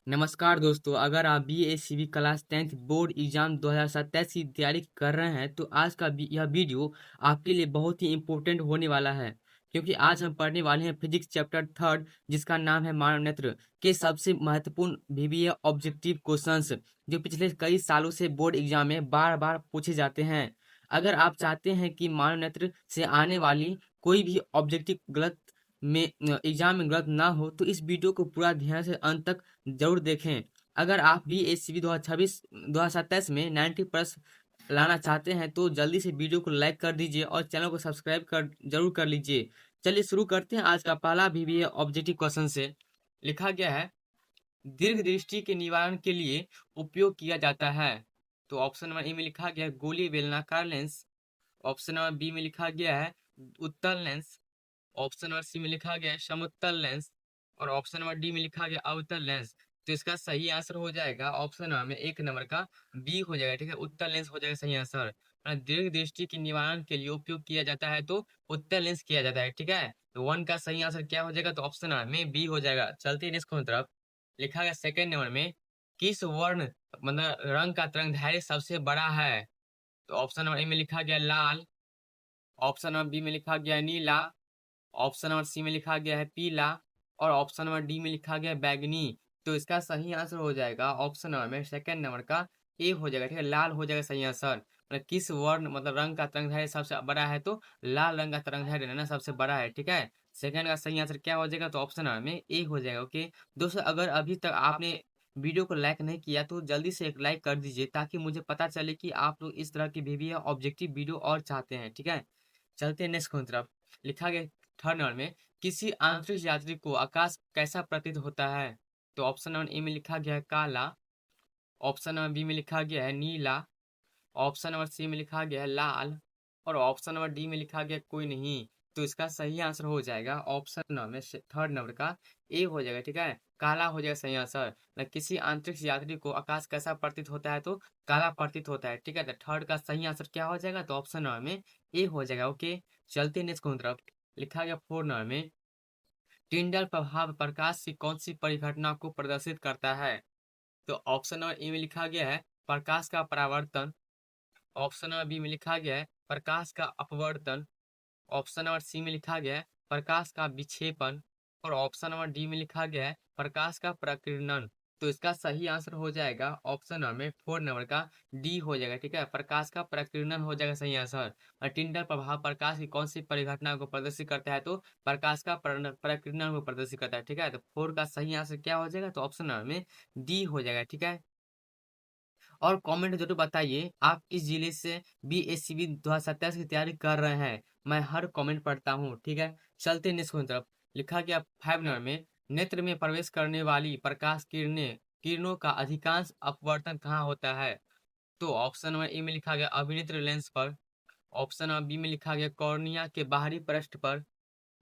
नमस्कार दोस्तों, अगर आप BSCB class 10th board exam 2027 की तैयारी कर रहे हैं तो आज का यह वीडियो आपके लिए बहुत ही इम्पोर्टेंट होने वाला है। क्योंकि आज हम पढ़ने वाले हैं फिजिक्स चैप्टर 3 जिसका नाम है मानव नेत्र के सबसे महत्वपूर्ण विविध ऑब्जेक्टिव क्वेश्चंस जो पिछले कई सालों से बोर्ड एग्जाम में बार बार पूछे जाते हैं। अगर आप चाहते हैं कि मानव नेत्र से आने वाली कोई भी ऑब्जेक्टिव गलत में एग्जाम में गलत ना हो तो इस वीडियो को पूरा ध्यान से अंत तक जरूर देखें। अगर आप भी एस सी बी 2027 में 90 प्लस लाना चाहते हैं तो जल्दी से वीडियो को लाइक कर दीजिए और चैनल को सब्सक्राइब कर जरूर कर लीजिए। चलिए शुरू करते हैं आज का पहला भी ऑब्जेक्टिव क्वेश्चन से। लिखा गया है, दीर्घ दृष्टि के निवारण के लिए उपयोग किया जाता है। तो ऑप्शन नंबर ए में लिखा गया है गोली बेलनाकार लेंस। ऑप्शन नंबर बी में लिखा गया है उत्तल लेंस। ऑप्शन नंबर सी में लिखा गया है समतल लेंस। और ऑप्शन नंबर डी में लिखा गया अवतल लेंस। तो इसका सही आंसर हो जाएगा ऑप्शन नंबर में एक नंबर का बी हो जाएगा। ठीक है, उत्तल लेंस हो जाएगा सही आंसर। दीर्घ दृष्टि के निवारण के लिए उपयोग किया जाता है तो उत्तल लेंस किया जाता है। ठीक है, तो वन का सही आंसर क्या हो जाएगा? तो ऑप्शन नंबर में बी हो जाएगा। चलते हैं नेक्स्ट क्वेश्चन तरफ। लिखा गया सेकंड नंबर में किस वर्ण मतलब रंग का तरंगदैर्घ्य सबसे बड़ा है? तो ऑप्शन नंबर ए में लिखा गया लाल। ऑप्शन नंबर बी में लिखा गया नीला। ऑप्शन नंबर सी में लिखा गया है पीला। और ऑप्शन नंबर डी में लिखा गया है बैगनी। तो इसका सही आंसर हो जाएगा ऑप्शन नंबर में सेकंड नंबर का ए हो जाएगा। ठीक है, लाल हो जाएगा सही आंसर। मतलब किस वर्ण मतलब रंग का तरंगदैर्घ्य सबसे बड़ा है तो लाल रंग का तरंगदैर्घ्य ना सबसे बड़ा है। ठीक है, सेकंड का सही आंसर क्या हो जाएगा? तो ऑप्शन नंबर में ए हो जाएगा। ओके दोस्तों, अगर अभी तक आपने वीडियो को लाइक नहीं किया तो जल्दी से एक लाइक कर दीजिए ताकि मुझे पता चले कि आप लोग इस तरह की भी ऑब्जेक्टिव वीडियो और चाहते हैं। ठीक है, चलते हैं नेक्स्ट की तरफ। लिखा गया थर्ड नंबर में किसी अंतरिक्ष यात्री को आकाश कैसा प्रतीत होता है? तो ऑप्शन नंबर ए में लिखा गया है काला। ऑप्शन नंबर बी में लिखा गया है नीला। ऑप्शन नंबर सी में लिखा गया है लाल। और ऑप्शन नंबर डी में लिखा गया कोई नहीं। तो इसका सही आंसर हो जाएगा ऑप्शन नंबर में थर्ड नंबर का ए हो जाएगा। ठीक है, काला हो जाएगा सही आंसर। किसी अंतरिक्ष यात्री को आकाश कैसा प्रतीत होता है तो काला प्रतीत होता है। ठीक है, तो थर्ड का सही आंसर क्या हो जाएगा? तो ऑप्शन नंबर में ए हो जाएगा। ओके, चलते नेक्स्ट की तरफ। लिखा गया फोर्थ नंबर में टिंडल प्रभाव प्रकाश की कौन सी परिघटना को प्रदर्शित करता है? तो ऑप्शन नंबर ए में लिखा गया है प्रकाश का परावर्तन। ऑप्शन नंबर बी में लिखा गया है प्रकाश का अपवर्तन। ऑप्शन नंबर सी में लिखा गया है प्रकाश का विक्षेपण। और ऑप्शन नंबर डी में लिखा गया है प्रकाश का प्रकीर्णन। तो इसका सही आंसर हो जाएगा ऑप्शन नंबर में फोर नंबर का डी हो जाएगा। ठीक है, प्रकाश का प्रकीर्णन हो जाएगा सही आंसर। और टिंडल प्रभाव प्रकाश की कौन सी परिघटना को प्रदर्शित करता है तो प्रकाश का प्रकीर्णन को प्रदर्शित करता है। ठीक है, तो फोर का सही आंसर क्या हो जाएगा? तो ऑप्शन नंबर में डी हो जाएगा। ठीक है, और कमेंट में जरूर बताइए आप किस जिले से बीएससीबी 2027 की तैयारी कर रहे हैं। मैं हर कमेंट पढ़ता हूँ। ठीक है, चलते हैं नेक्स्ट की तरफ। लिखा गया फाइव नंबर में नेत्र में प्रवेश करने वाली प्रकाश किरणों का अधिकांश अपवर्तन कहाँ होता है? तो ऑप्शन नंबर ए में लिखा गया अभिनेत्र लेंस पर। ऑप्शन नंबर बी में लिखा गया कॉर्निया के बाहरी पृष्ठ पर।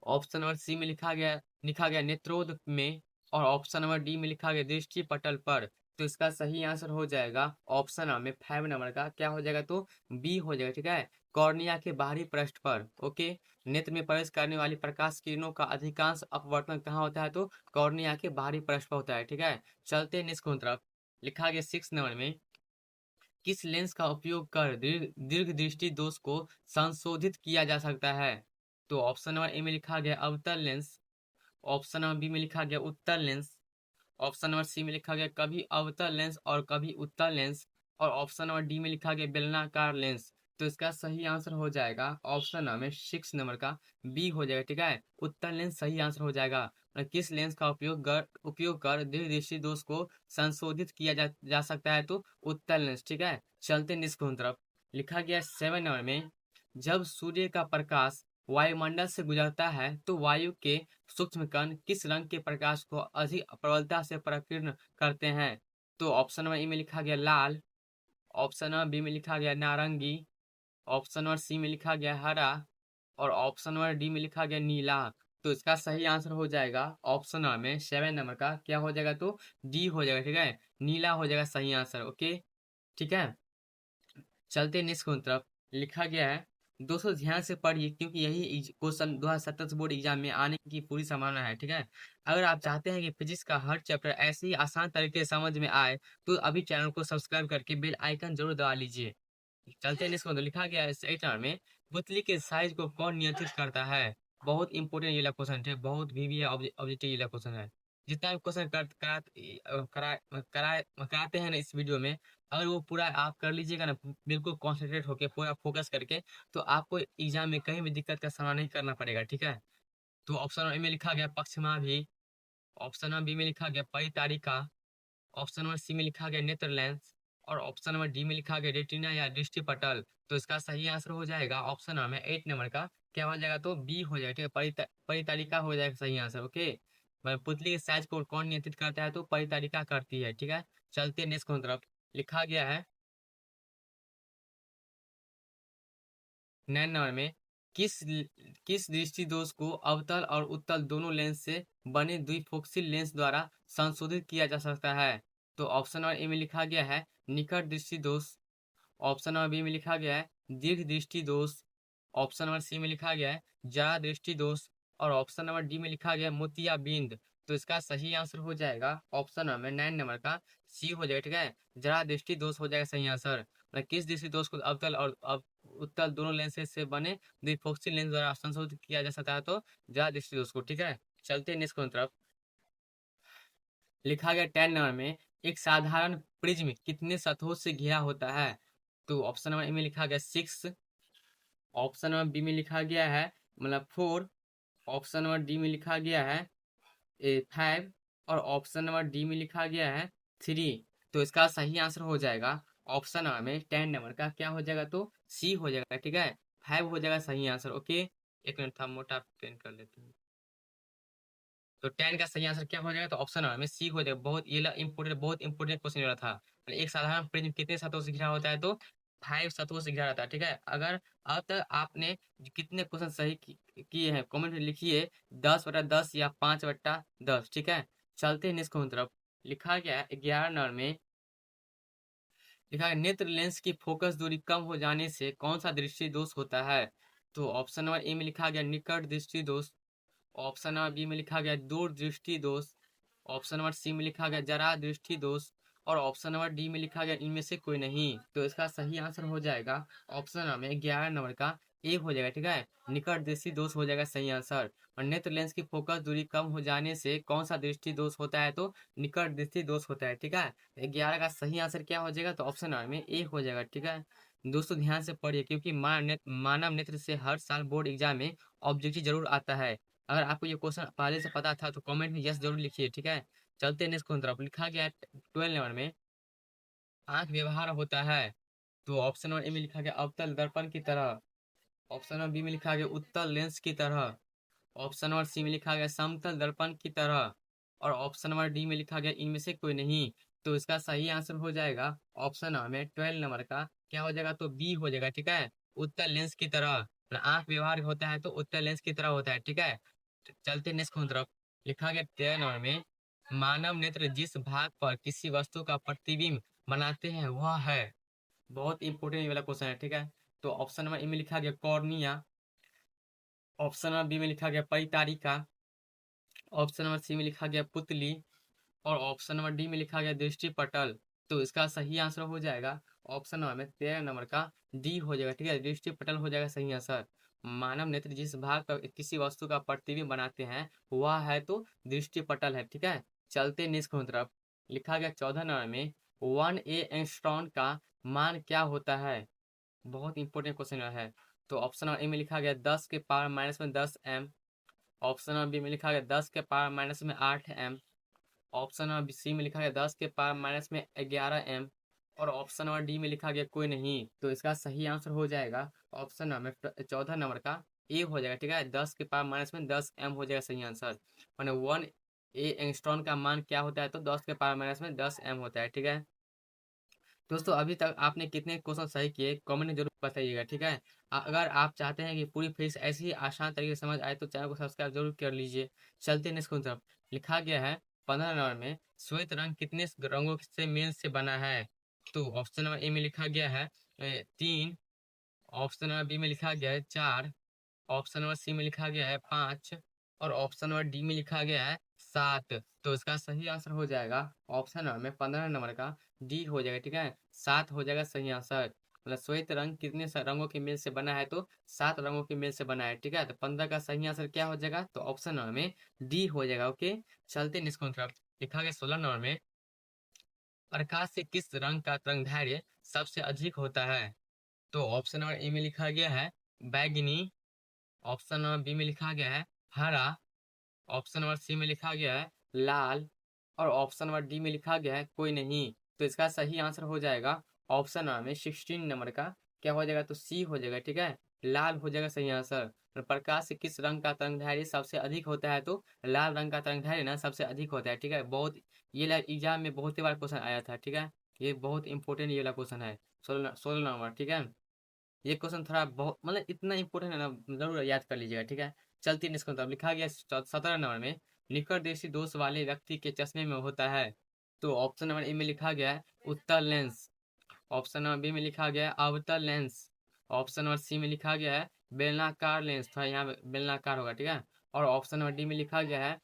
ऑप्शन नंबर सी में लिखा गया नेत्रोद में। और ऑप्शन नंबर डी में लिखा गया दृष्टि पटल पर। तो इसका सही आंसर हो जाएगा ऑप्शन नंबर में फाइव नंबर का क्या हो जाएगा? तो बी हो जाएगा। ठीक है, कॉर्निया के बाहरी पृष्ठ पर। ओके, नेत्र में प्रवेश करने वाली प्रकाश किरणों का अधिकांश अपवर्तन कहाँ होता है तो कॉर्निया के बाहरी पृष्ठ पर होता है। ठीक है, चलते हैं नेक्स्ट की तरफ। लिखा गया सिक्स नंबर में किस लेंस का उपयोग कर दीर्घ दृष्टि दोष को संशोधित किया जा सकता है? तो ऑप्शन नंबर ए में लिखा गया अवतल लेंस। ऑप्शन नंबर बी में लिखा गया उत्तल लेंस। ऑप्शन नंबर सी में लिखा गया कभी अवतल लेंस और कभी उत्तल लेंस। और ऑप्शन नंबर डी में लिखा गया बेलनाकार लेंस। तो इसका सही आंसर हो जाएगा ऑप्शन नंबर सिक्स नंबर का बी हो जाएगा। ठीक है, उत्तल लेंस सही आंसर हो जाएगा। किस लेंस का उपयोग कर दीर्घदृष्टि दोष को संशोधित किया जा सकता है तो उत्तल लेंस। ठीक है, चलते नेक्स्ट की तरफ। लिखा गया सेवन नंबर में जब सूर्य का प्रकाश वायुमंडल से गुजरता है तो वायु के सूक्ष्म कण किस रंग के प्रकाश को अधिक प्रबलता से प्रकीर्ण करते हैं? तो ऑप्शन नंबर ए में लिखा गया लाल। ऑप्शन नंबर बी में लिखा गया नारंगी। ऑप्शन नंबर सी में लिखा गया हरा। और ऑप्शन नंबर डी में लिखा गया नीला। तो इसका सही आंसर हो जाएगा ऑप्शन नंबर में सेवन नंबर का क्या हो जाएगा? तो डी हो जाएगा। ठीक है, नीला हो जाएगा सही आंसर। ओके, ठीक है, चलते नेक्स्ट की तरफ। लिखा गया है दोस्तों ध्यान से पढ़िए क्योंकि यही क्वेश्चन 2027 बोर्ड एग्जाम में आने की पूरी संभावना है, ठीक है। अगर आप चाहते हैं कि फिजिक्स का हर चैप्टर ऐसे ही आसान तरीके से समझ में आए तो अभी चैनल को सब्सक्राइब करके बेल आइकन जरूर दबा लीजिए। चलते हैं इसको, तो लिखा गया है सेट में, पुतली के साइज को कौन नियंत्रित करता है। बहुत इंपॉर्टेंट ये वाला क्वेश्चन है, बहुत भी ऑब्जेक्टिव ये वाला क्वेश्चन है। जितना भी क्वेश्चन कराते हैं ना इस वीडियो में, अगर वो पूरा आप कर लीजिएगा ना, बिल्कुल कॉन्सेंट्रेट होके पूरा फोकस करके, तो आपको एग्जाम में कहीं भी दिक्कत का सामना नहीं करना पड़ेगा, ठीक है। तो ऑप्शन ए में लिखा गया पक्षमा भी, ऑप्शन नंबर बी में लिखा गया परितारिका, ऑप्शन नंबर सी में लिखा गया नेत्र लेंस, और ऑप्शन नंबर डी में लिखा गया रेटिना या दृष्टि पटल। तो इसका सही आंसर हो जाएगा ऑप्शन नंबर 8 नंबर का, क्या हो जाएगा, तो बी हो जाएगा, ठीक है। परितारिका हो जाएगा सही आंसर, ओके। पुतली के साइज को कौन नियंत्रित करता है, तो परितारिका करती है, ठीक है। चलते नेक्स्ट की तरफ, लिखा गया है 9 नंबर में, किस किस दृष्टि दोष को अवतल और उत्तल दोनों लेंस से बने द्विफोकसीय लेंस द्वारा संशोधित किया जा सकता है। तो ऑप्शन नंबर ए में लिखा गया है निकट दृष्टि दोष, ऑप्शन नंबर बी में लिखा गया है दीर्घ दृष्टि दोष, ऑप्शन नंबर सी में लिखा गया है जरा दृष्टि दोष, और ऑप्शन नंबर डी में लिखा गया है मोतियाबिंद। तो इसका सही आंसर हो जाएगा ऑप्शन नंबर 9 नंबर का सी हो जाएगा, ठीक है। जरा दृष्टि दोष हो जाएगा सही आंसर। मतलब किस दृष्टि दोष को अवतल और उत्तल दोनों लेंसेज से बने द्विफोकसीय लेंस द्वारा संशोधित किया जा सकता है, तो जरा दृष्टि दोष को, ठीक है। चलते हैं नेक्स्ट की तरफ, लिखा गया 10 नंबर में, एक साधारण प्रिज्म कितने सतहों से घिरा होता है। तो ऑप्शन नंबर ए में लिखा गया 6, ऑप्शन नंबर बी में लिखा गया है मतलब 4, ऑप्शन नंबर डी में लिखा गया है 5, और ऑप्शन नंबर डी में लिखा गया है 3। तो इसका सही आंसर हो जाएगा ऑप्शन नंबर में 10 नंबर का क्या हो जाएगा, तो सी हो जाएगा, ठीक है। 5 हो जाएगा सही आंसर, ओके। एक मिनट था, मोटा पेन कर लेते हैं। तो 10 का सही आंसर क्या हो जाएगा, तो ऑप्शन नंबर में सी हो जाएगा। बहुत इंपोर्टेंट क्वेश्चन वाला था। एक साधारण प्रिज्म कितने सतहों से घिरा होता है, तो 5 सतहों से घिरा रहता है, ठीक है। अगर अब तक आपने कितने क्वेश्चन सही किए हैं कमेंट में लिखिए, 10/10 या 5/10, ठीक है। चलते हैं नेक्स्ट तरफ, लिखा गया है 11 नंबर में, लिखा है नेत्र लेंस की फोकस दूरी कम हो जाने से कौन सा दृष्टि दोष होता है। तो ऑप्शन नंबर ए में लिखा गया निकट दृष्टि दोष, ऑप्शन नंबर बी में लिखा गया दूर दृष्टि दोष, ऑप्शन नंबर सी में लिखा गया जरा दृष्टि दोष, और ऑप्शन नंबर डी में लिखा गया इनमें से कोई नहीं। तो इसका सही आंसर हो जाएगा ऑप्शन नंबर 11 नंबर का ए हो जाएगा, ठीक है। निकट दृष्टि दोष हो जाएगा सही आंसर। और नेत्र लेंस की फोकस दूरी कम हो जाने से कौन सा दृष्टि दोष होता है, तो निकट दृष्टि दोष होता है, ठीक है। 11 का सही आंसर क्या हो जाएगा, तो ऑप्शन नंबर में ए हो जाएगा, ठीक है। दोस्तों ध्यान से पढ़िए क्योंकि मानव नेत्र से हर साल बोर्ड एग्जाम में ऑब्जेक्टिव जरूर आता है। अगर आपको ये क्वेश्चन पहले से पता था तो कमेंट में यस जरूर लिखिए, ठीक है। चलते हैं नेक्स्ट क्वेश्चन तरफ, लिखा गया है 12 नंबर में, आंख व्यवहार होता है। तो ऑप्शन नंबर ए में लिखा गया अवतल दर्पण की तरह, ऑप्शन नंबर बी में लिखा गया उत्तल लेंस की तरह, ऑप्शन नंबर सी में लिखा गया समतल दर्पण की तरह, और ऑप्शन नंबर डी में लिखा गया इनमें से कोई नहीं। तो इसका सही आंसर हो जाएगा ऑप्शन नंबर 12 नंबर का क्या हो जाएगा, तो बी हो जाएगा, ठीक है। उत्तल लेंस की तरह, मतलब आंख व्यवहार होता है तो उत्तल लेंस की तरह होता है, ठीक है। चलते नेक्स्ट तरफ, लिखा गया 13 नंबर में, मानव नेत्र जिस भाग पर किसी वस्तु का प्रतिबिंब बनाते हैं वह है। बहुत इंपोर्टेंट वाला क्वेश्चन है, ठीक है। तो ऑप्शन नंबर ए में लिखा गया कॉर्निया, ऑप्शन नंबर बी में लिखा गया परितारिका, ऑप्शन नंबर सी में लिखा गया पुतली, और ऑप्शन नंबर डी में लिखा गया दृष्टि पटल। तो इसका सही आंसर हो जाएगा ऑप्शन नंबर में 13 नंबर का डी हो जाएगा, ठीक है। दृष्टि पटल हो जाएगा सही आंसर। मानव नेत्र जिस भाग पर किसी वस्तु का प्रतिबिंब बनाते हैं वह है तो दृष्टि पटल है, ठीक है। चलते नेक्स्ट की तरफ, लिखा गया 14 नंबर में, 1 एंगस्ट्रॉन का मान क्या होता है। बहुत इंपॉर्टेंट क्वेश्चन है। तो ऑप्शन नंबर ए में लिखा गया 10 के power -10 m, option number B में लिखा गया 10 के power -8 m, option number C में लिखा गया 10 के पावर -11 एम, और ऑप्शन नंबर डी में लिखा गया कोई नहीं। तो इसका सही आंसर हो जाएगा ऑप्शन नंबर 14 नंबर का ए हो जाएगा, ठीक है। 10 के पावर -10 एम हो जाएगा सही आंसर। मैंने 1 एंगस्ट्रॉन का मान क्या होता है, तो 10 के पावर -10 एम होता है, ठीक है। दोस्तों अभी तक आपने कितने क्वेश्चन सही किए कमेंट में जरूर बताइएगा, ठीक है। अगर आप चाहते हैं कि पूरी फिजिक्स ऐसी ही आसान तरीके से समझ आए तो चैनल को सब्सक्राइब जरूर कर लीजिए। चलते हैं नेक्स्ट क्वेश्चन तरफ, लिखा गया है 15 नंबर में, श्वेत रंग कितने रंगों से मेल से बना है। तो ऑप्शन नंबर ए में लिखा गया है 3, ऑप्शन नंबर बी में लिखा गया है 4, ऑप्शन नंबर सी में लिखा गया है 5 और ऑप्शन नंबर डी में लिखा गया है 7। तो इसका सही आंसर हो जाएगा ऑप्शन नंबर में 15 नंबर का डी हो जाएगा। ठीक है, 7 हो जाएगा सही आंसर। मतलब श्वेत रंग कितने रंगों के मेल से बना है? तो 7 रंगों के मेल से बना है। ठीक है, तो 15 का सही आंसर क्या हो जाएगा? तो ऑप्शन नंबर में डी हो जाएगा। ओके, चलते हैं इसको तरफ। लिखा गया 16 नंबर में, प्रकाश से किस रंग का तरंगदैर्घ्य सबसे अधिक होता है? तो ऑप्शन नंबर ए में लिखा गया है बैगनी, ऑप्शन नंबर बी में लिखा गया है हरा, ऑप्शन नंबर सी में लिखा गया है लाल और ऑप्शन नंबर डी में लिखा गया है कोई नहीं। तो इसका सही आंसर हो जाएगा ऑप्शन नंबर में 16 नंबर का क्या हो जाएगा? तो सी हो जाएगा। ठीक है, लाल हो जाएगा सही आंसर। और प्रकाश से किस रंग का तरंगदैर्घ्य सबसे अधिक होता है? तो लाल रंग का तरंगदैर्घ्य ना सबसे अधिक होता है। ठीक है, बहुत ये एग्जाम में बहुत ही बार क्वेश्चन आया था। ठीक है, ये बहुत इंपॉर्टेंट ये वाला क्वेश्चन है। 16 नंबर। ठीक है, ये क्वेश्चन थोड़ा बहुत मतलब इतना इंपॉर्टेंट है ना, जरूर याद कर लीजिएगा। ठीक है, चलती है इसको। तब लिखा गया 17 नंबर में, निकटदेशी दोष वाले व्यक्ति के चश्मे में होता है। तो ऑप्शन नंबर ए में लिखा गया है उत्तल लेंस, ऑप्शन नंबर बी में लिखा गया है अवतल लेंस, ऑप्शन नंबर सी में लिखा गया है बेलनाकार लेंस, था यहाँ पे बेलनाकार होगा। ठीक है, और ऑप्शन नंबर डी में लिखा गया है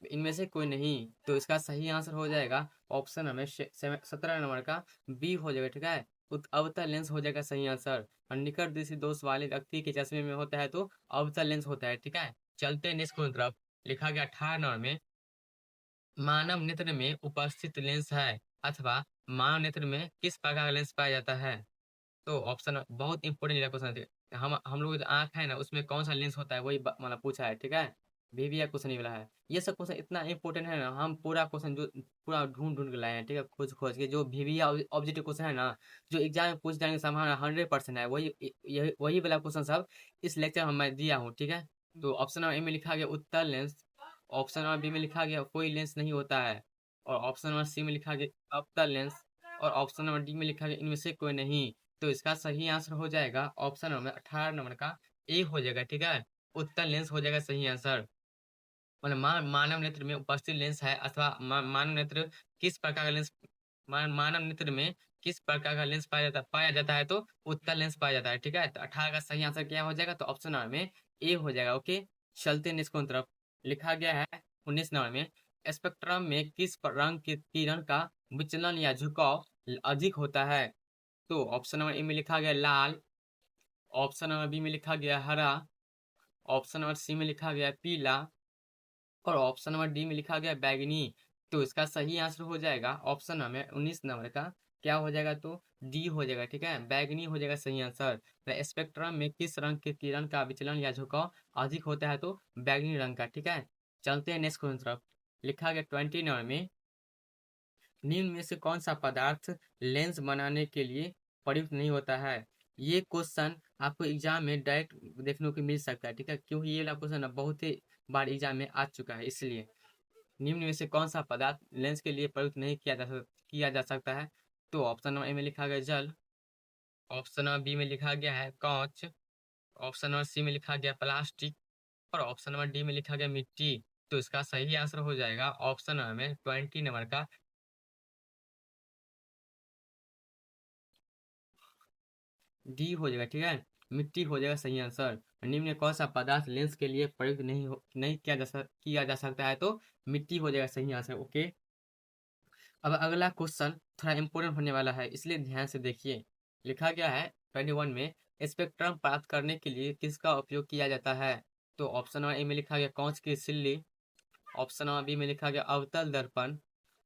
इनमें से कोई नहीं। तो इसका सही आंसर हो जाएगा ऑप्शन नंबर 17 नंबर का बी हो जाएगा। ठीक है, अवतल लेंस हो जाएगा सही आंसर। और निकट दृष्टि दोष वाले व्यक्ति के चश्मे में होता है तो अवतल लेंस होता है। ठीक है, चलते हैं नेक्स्ट क्वेश्चन तरफ। लिखा गया 18 नंबर में, मानव नेत्र में उपस्थित लेंस है अथवा मानव नेत्र में किस प्रकार का लेंस पाया जाता है? तो ऑप्शन बहुत इंपॉर्टेंट क्वेश्चन है। हम लोग जो आंख है ना उसमें कौन सा लेंस होता है वही मतलब पूछा है। ठीक है, भी क्वेश्चन ये वाला है। ये सब क्वेश्चन इतना इंपॉर्टेंट है ना, हम पूरा क्वेश्चन जो पूरा ढूंढ ढूंढ के लाए हैं। ठीक है, खोज खोज के जो भी ऑब्जेक्टिव क्वेश्चन है ना, जो एग्जाम में पूछ जाएंगे संभावना 100% है, वही वाला क्वेश्चन सब इस लेक्चर में मैं दिया हूँ। ठीक है, तो ऑप्शन नंबर ए में लिखा गया उत्तर लेंस, ऑप्शन नंबर बी में लिखा गया कोई लेंस नहीं होता है, और ऑप्शन नंबर सी में लिखा गया अवतल लेंस, और ऑप्शन नंबर डी में लिखा गया इनमें से कोई नहीं। तो इसका सही आंसर हो जाएगा ऑप्शन नंबर 18 नंबर का ए हो जाएगा। ठीक है, उत्तर लेंस हो जाएगा सही आंसर। मतलब मानव नेत्र में उपस्थित लेंस है अथवा मानव नेत्र किस प्रकार का लेंस, मानव नेत्र में किस प्रकार का लेंस पाया जाता है तो उत्तर लेंस पाया जाता है। ठीक है, तो 18 का सही आंसर क्या हो जाएगा? तो ऑप्शन नंबर में ए हो जाएगा। ओके, चलते हैं नेक्स्ट तरफ। लिखा गया है 19 नंबर में, स्पेक्ट्रम में किस रंग के किरण का विचलन या झुकाव अधिक होता है? तो ऑप्शन नंबर ए में लिखा गया लाल, ऑप्शन नंबर बी में लिखा गया हरा, ऑप्शन नंबर सी में लिखा गया पीला और ऑप्शन नंबर डी में लिखा गया बैगनी। तो इसका सही आंसर हो जाएगा ऑप्शन नंबर 19 नंबर का क्या हो जाएगा? तो डी हो जाएगा। ठीक है, बैगनी हो जाएगा सही आंसर। स्पेक्ट्रम में किस रंग के किरण का विचलन या झुकाव अधिक होता है? तो बैगनी रंग का। ठीक है, चलते हैं नेक्स्ट क्वेश्चन तरफ। लिखा गया 20 नंबर में, निम्न में से कौन सा पदार्थ लेंस बनाने के लिए प्रयुक्त नहीं होता है? ये क्वेश्चन आपको एग्जाम में डायरेक्ट देखने को मिल सकता है। ठीक है, क्योंकि ये वाला क्वेश्चन बहुत ही बार एग्जाम में आ चुका है, इसलिए निम्न में से कौन सा पदार्थ लेंस के लिए प्रयुक्त नहीं किया जा सकता है? तो ऑप्शन नंबर ए में लिखा गया जल, ऑप्शन नंबर बी में लिखा गया है कांच, ऑप्शन नंबर सी में लिखा गया प्लास्टिक और ऑप्शन नंबर डी में लिखा गया मिट्टी। तो इसका सही आंसर हो जाएगा ऑप्शन नंबर में 20 नंबर का डी हो जाएगा। ठीक है, मिट्टी हो जाएगा सही आंसर। निम्न में कौन सा पदार्थ लेंस के लिए प्रयुक्त नहीं किया जा सकता है? तो मिट्टी हो जाएगा सही आंसर। ओके, अब अगला क्वेश्चन थोड़ा इंपॉर्टेंट होने वाला है, इसलिए ध्यान से देखिए। लिखा गया है 21 में, स्पेक्ट्रम प्राप्त करने के लिए किसका उपयोग किया जाता है? तो ऑप्शन नंबर ए में लिखा गया कांच की सिल्ली, ऑप्शन नंबर बी में लिखा गया अवतल दर्पण,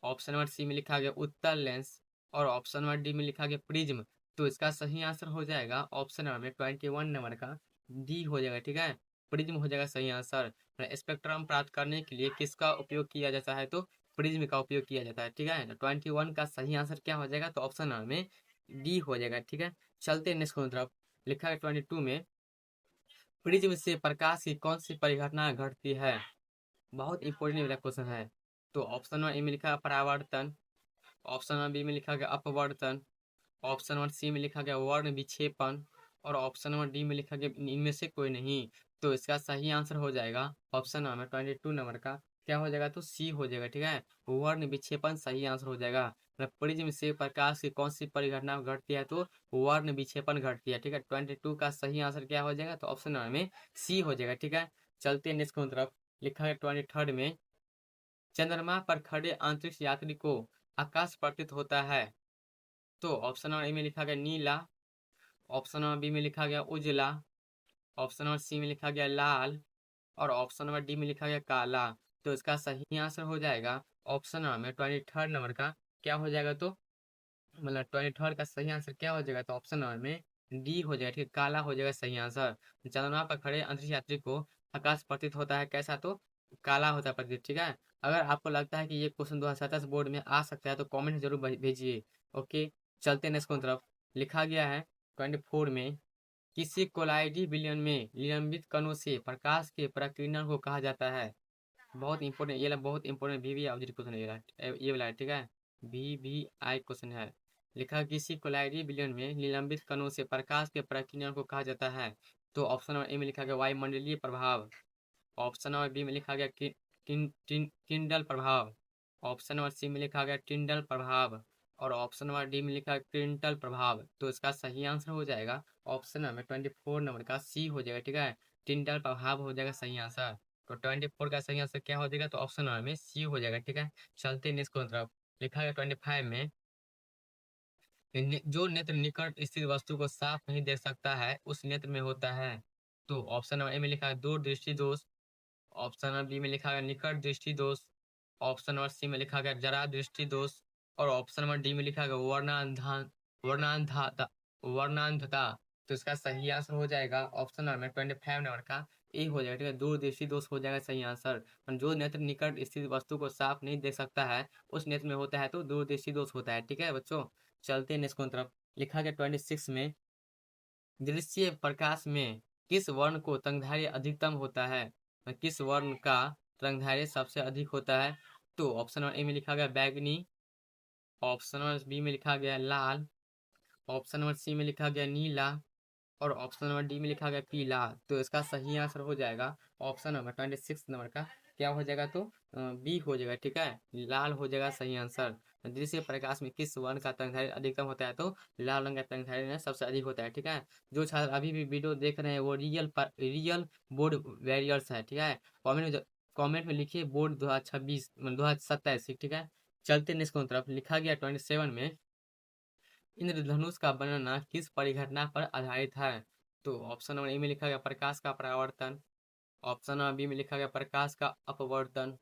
ऑप्शन नंबर सी में लिखा गया उत्तल लेंस और ऑप्शन नंबर डी में लिखा गया प्रिज्म। तो इसका सही आंसर हो जाएगा ऑप्शन नंबर में 21 नंबर का डी हो जाएगा। ठीक है, प्रिज्म हो जाएगा सही आंसर। स्पेक्ट्रम प्राप्त करने के लिए किसका उपयोग किया जाता है? तो प्रिज्म का उपयोग किया जाता है। ठीक है, तो 21 का सही आंसर क्या हो जाएगा? तो ऑप्शन नंबर में डी हो जाएगा। ठीक है, चलते हैं नेक्स्ट तरफ। लिखा है 22 में, प्रिज्म से प्रकाश की कौन सी परिघटना घटती है? बहुत इंपॉर्टेंट वाला क्वेश्चन है। तो ऑप्शन नंबर ए में लिखा है परावर्तन, ऑप्शन नंबर बी में लिखा गया अपवर्तन, ऑप्शन नंबर सी में लिखा गया वर्ण विक्षेपण और ऑप्शन नंबर डी में लिखा गया इनमें से कोई नहीं। तो इसका सही आंसर हो जाएगा ऑप्शन नंबर 22 नंबर का क्या हो जाएगा, तो सी हो जाएगा। ठीक है, वर्ण विक्षेपण सही आंसर हो जाएगा। मतलब प्रिज्म से प्रकाश की कौन सी परिघटना घटती है, तो वर्ण विक्षेपण घटती है। ठीक है, 22 का सही आंसर क्या हो जाएगा, तो ऑप्शन नंबर में सी हो जाएगा। ठीक है, चलते हैं नेक्स्ट की तरफ। लिखा है 23rd में, चंद्रमा पर खड़े अंतरिक्ष यात्री को आकाश प्रतीत होता है। तो ऑप्शन नंबर ए में लिखा गया नीला, ऑप्शन नंबर बी में लिखा गया उजला, ऑप्शन नंबर सी में लिखा गया लाल, और ऑप्शन नंबर डी में लिखा गया काला। तो इसका सही आंसर हो जाएगा ऑप्शन नंबर में 23rd नंबर का क्या हो जाएगा, तो मतलब 23rd का सही आंसर क्या हो जाएगा, तो ऑप्शन नंबर में डी हो जाएगा। ठीक है, काला हो जाएगा सही आंसर। चंद्रमा पर खड़े अंतरिक्ष यात्री को आकाश प्रतीत होता है कैसा, तो काला होता है प्रतीत। ठीक है, अगर आपको लगता है कि ये क्वेश्चन 2027 बोर्ड में आ सकता है तो कमेंट जरूर भेजिए। ओके, चलते हैं नेक्स्ट की तरफ। लिखा गया है 24 में, किसी कोलाइडी विलयन में निलंबित कणों से प्रकाश के प्रकीर्णन को कहा जाता है। बहुत इंपॉर्टेंट, ये वाला बहुत इंपॉर्टेंट वी ऑब्जेक्ट क्वेश्चन है ये वाला है। ठीक है, VVI क्वेश्चन है। लिखा है, किसी कोलाइडी विलयन में निलंबित कणों से प्रकाश के प्रकीर्णन को कहा जाता है। तो ऑप्शन नंबर ए में लिखा गया वायुमंडलीय प्रभाव, ऑप्शन नंबर बी में लिखा गया किंडल प्रभाव, ऑप्शन नंबर सी में लिखा गया टिंडल प्रभाव, और ऑप्शन नंबर डी में लिखा है क्रिंटल प्रभाव। तो इसका सही आंसर हो जाएगा ऑप्शन नंबर 24 नंबर का सी हो जाएगा। ठीक है, टिंडल प्रभाव हो जाएगा सही आंसर। तो 24 का सही आंसर क्या हो जाएगा, तो ऑप्शन नंबर में सी हो जाएगा। ठीक है, चलते हैं नेक्स्ट की तरफ। लिखा गया 25 में, जो नेत्र निकट स्थित वस्तु को साफ नहीं देख सकता है उस नेत्र में होता है। तो ऑप्शन नंबर ए में लिखा है दूर दृष्टि दोष, ऑप्शन नंबर बी में लिखा गया निकट दृष्टि दोष, ऑप्शन नंबर सी में लिखा गया जरा दृष्टि दोष, और ऑप्शन नंबर डी में लिखा गया वर्णांधा वर्णांधता। तो इसका सही आंसर हो जाएगा ऑप्शन नंबर 25 नंबर का ए हो जाएगा। ठीक है, दूरदृष्टि दोष हो जाएगा सही आंसर। जो नेत्र निकट स्थित वस्तु को साफ नहीं देख सकता है उस नेत्र में होता है, तो दूरदृष्टि दोष होता है। ठीक है बच्चों, चलते हैं नेक्स्ट की तरफ। लिखा गया 26 में, दृश्य प्रकाश में किस वर्ण को तरंगदैर्घ्य अधिकतम होता है, किस वर्ण का तरंगदैर्घ्य सबसे अधिक होता है। तो ऑप्शन नंबर ए में लिखा गया बैगनी, ऑप्शन नंबर बी में लिखा गया लाल, ऑप्शन नंबर सी में लिखा गया नीला, और ऑप्शन नंबर डी में लिखा गया पीला। तो इसका सही आंसर हो जाएगा ऑप्शन नंबर 26 नंबर का क्या हो जाएगा, तो बी हो जाएगा। ठीक है, लाल हो जाएगा सही आंसर। दृश्य प्रकाश में किस वर्ण का तरंगदैर्घ्य अधिकतम होता है, तो लाल रंग का तरंगदैर्घ्य सबसे अधिक होता है। ठीक है, जो छात्र अभी भी वीडियो देख रहे हैं वो रियल बोर्ड वॉरियर्स है। ठीक है, कॉमेंट में लिखिए बोर्ड 2026 2027। ठीक है, चलते नेक्स्ट की तरफ। लिखा गया 27 में, इंद्रधनुष का बनना किस परिघटना पर आधारित है। तो ऑप्शन नंबर ए में लिखा गया प्रकाश का परावर्तन, ऑप्शन नंबर बी में लिखा गया प्रकाश का अपवर्तन,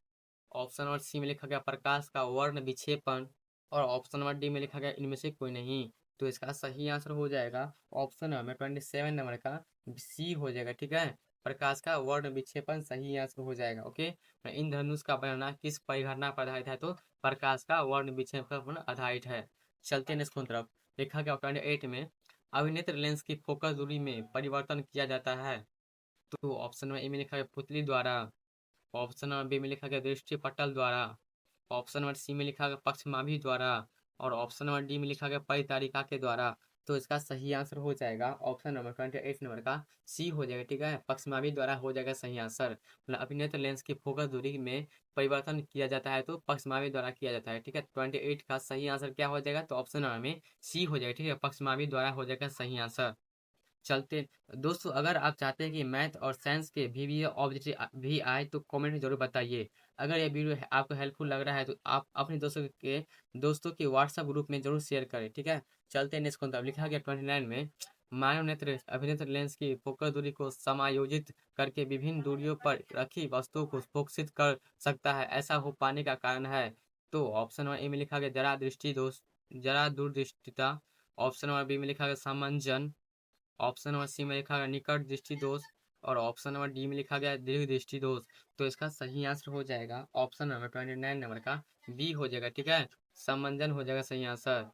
ऑप्शन नंबर सी में लिखा गया प्रकाश का वर्ण विक्षेपण, और ऑप्शन नंबर डी में लिखा गया इनमें से कोई नहीं। तो इसका सही आंसर हो जाएगा ऑप्शन नंबर 27 नंबर का सी हो जाएगा। ठीक है, प्रकाश का वर्ण विक्षेपण सही आंसर हो जाएगा। ओके, इंद्रधनुष का बनना किस परिघटना पर आधारित है, तो प्रकाश का वर्ण विक्षेपण पर आधारित है। चलते नेक्स्ट की तरफ। लिखा गया 28 में, अभिनेत्र लेंस की फोकस दूरी में परिवर्तन किया जाता है। तो ऑप्शन नंबर ए में लिखा गया पुतली द्वारा, ऑप्शन नंबर बी में लिखा गया दृष्टि पटल द्वारा, ऑप्शन नंबर सी में लिखा गया पक्षमाभी द्वारा, और ऑप्शन नंबर डी में लिखा गया परितारिका के द्वारा। तो इसका सही आंसर हो जाएगा ऑप्शन नंबर 28 नंबर का सी हो जाएगा। ठीक है, पक्षमाभी द्वारा हो जाएगा सही आंसर। मतलब अभिनेत्र लेंस की फोकस दूरी में परिवर्तन किया जाता है तो पक्षमाभी द्वारा किया जाता है। ठीक है, 28 का सही आंसर क्या हो जाएगा, तो ऑप्शन नंबर में सी हो जाएगा। ठीक है, पक्षमाभी द्वारा हो जाएगा सही आंसर। चलते दोस्तों, अगर आप चाहते हैं कि मैथ और साइंस के भी ऑब्जेक्ट भी आए तो कमेंट में जरूर बताइए। अगर ये वीडियो आपको हेल्पफुल लग रहा है तो आप अपने दोस्तों के व्हाट्सएप ग्रुप में जरूर शेयर करें। ठीक है, चलते हैं नेक्स्ट कॉन्सेप्ट। लिखा गया 29 में, मानव नेत्र अभिनेत्र लेंस की फोकस दूरी को समायोजित करके विभिन्न दूरियों पर रखी वस्तुओं को फोकसित कर सकता है, ऐसा हो पाने का कारण है। तो ऑप्शन नंबर ए में लिखा गया जरा दृष्टि दोष, जरा दूरदृष्टिता, ऑप्शन नंबर बी में लिखा गया सामंजन, ऑप्शन नंबर सी में लिखा गया निकट दृष्टि दोष, और ऑप्शन नंबर डी में लिखा गया दीर्घ दृष्टि दोष। तो इसका सही आंसर हो जाएगा ऑप्शन नंबर 29 नंबर का बी हो जाएगा। ठीक है, समंजन हो जाएगा सही आंसर।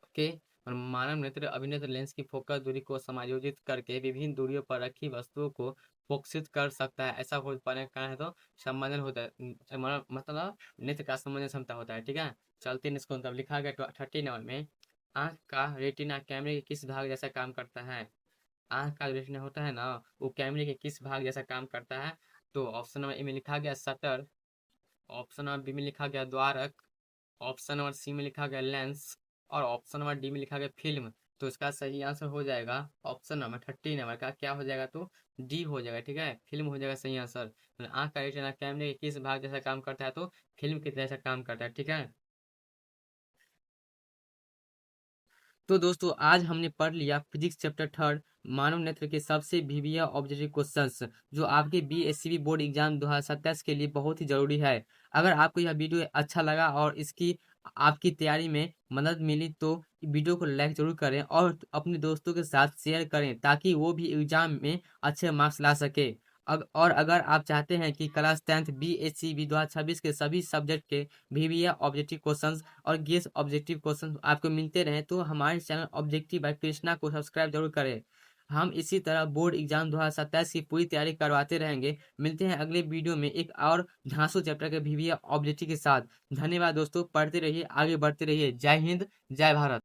ओके, और मानव नेत्र अभिनेत्र लेंस की फोकस दूरी को समायोजित करके विभिन्न दूरियों पर रखी वस्तुओं को फोकसित कर सकता है, ऐसा हो पाने का कारण है तो संबंधन होता है, मतलब नेत्र का संबंधन क्षमता होता है। ठीक है, चलते इसको मतलब लिखा गया 30 नंबर में, आंख का रेटिना कैमरे के किस भाग जैसा काम करता है। आंख का जो रेटिना होता है ना, वो कैमरे के किस भाग जैसा काम करता है। तो ऑप्शन नंबर ए में लिखा गया शटर, ऑप्शन नंबर बी में लिखा गया द्वारक, ऑप्शन नंबर सी में लिखा गया लेंस, और ऑप्शन नंबर डी में लिखा गया फिल्म। तो इसका सही आंसर हो जाएगा ऑप्शन नंबर 30 नंबर का क्या हो जाएगा, तो डी हो जाएगा। ठीक है, फिल्म हो जाएगा सही आंसर। मतलब आंख का रेटिना कैमरे के किस भाग जैसा काम करता है, तो फिल्म की तरह से काम करता है। ठीक है, तो दोस्तों आज हमने पढ़ लिया फिजिक्स चैप्टर थर्ड मानव नेत्र के सबसे विविध ऑब्जेक्टिव क्वेश्चंस, जो आपके बीएससीबी बोर्ड एग्जाम 2027 के लिए बहुत ही जरूरी है। अगर आपको यह वीडियो अच्छा लगा और इसकी आपकी तैयारी में मदद मिली तो वीडियो को लाइक जरूर करें और अपने दोस्तों के साथ शेयर करें ताकि वो भी एग्जाम में अच्छे मार्क्स ला सके। और अगर आप चाहते हैं कि क्लास 10th BSc 2026 के सभी सब्जेक्ट के VBA ऑब्जेक्टिव क्वेश्चंस और गेस ऑब्जेक्टिव क्वेश्चन आपको मिलते रहे तो हमारे चैनल ऑब्जेक्टिव बाय कृष्णा को सब्सक्राइब जरूर करें। हम इसी तरह बोर्ड एग्जाम 2027 की पूरी तैयारी करवाते रहेंगे। मिलते हैं अगले वीडियो में एक और झांसू चैप्टर के VBA ऑब्जेक्टिव के साथ। धन्यवाद दोस्तों, पढ़ते रहिए, आगे बढ़ते रहिए। जय हिंद, जय भारत।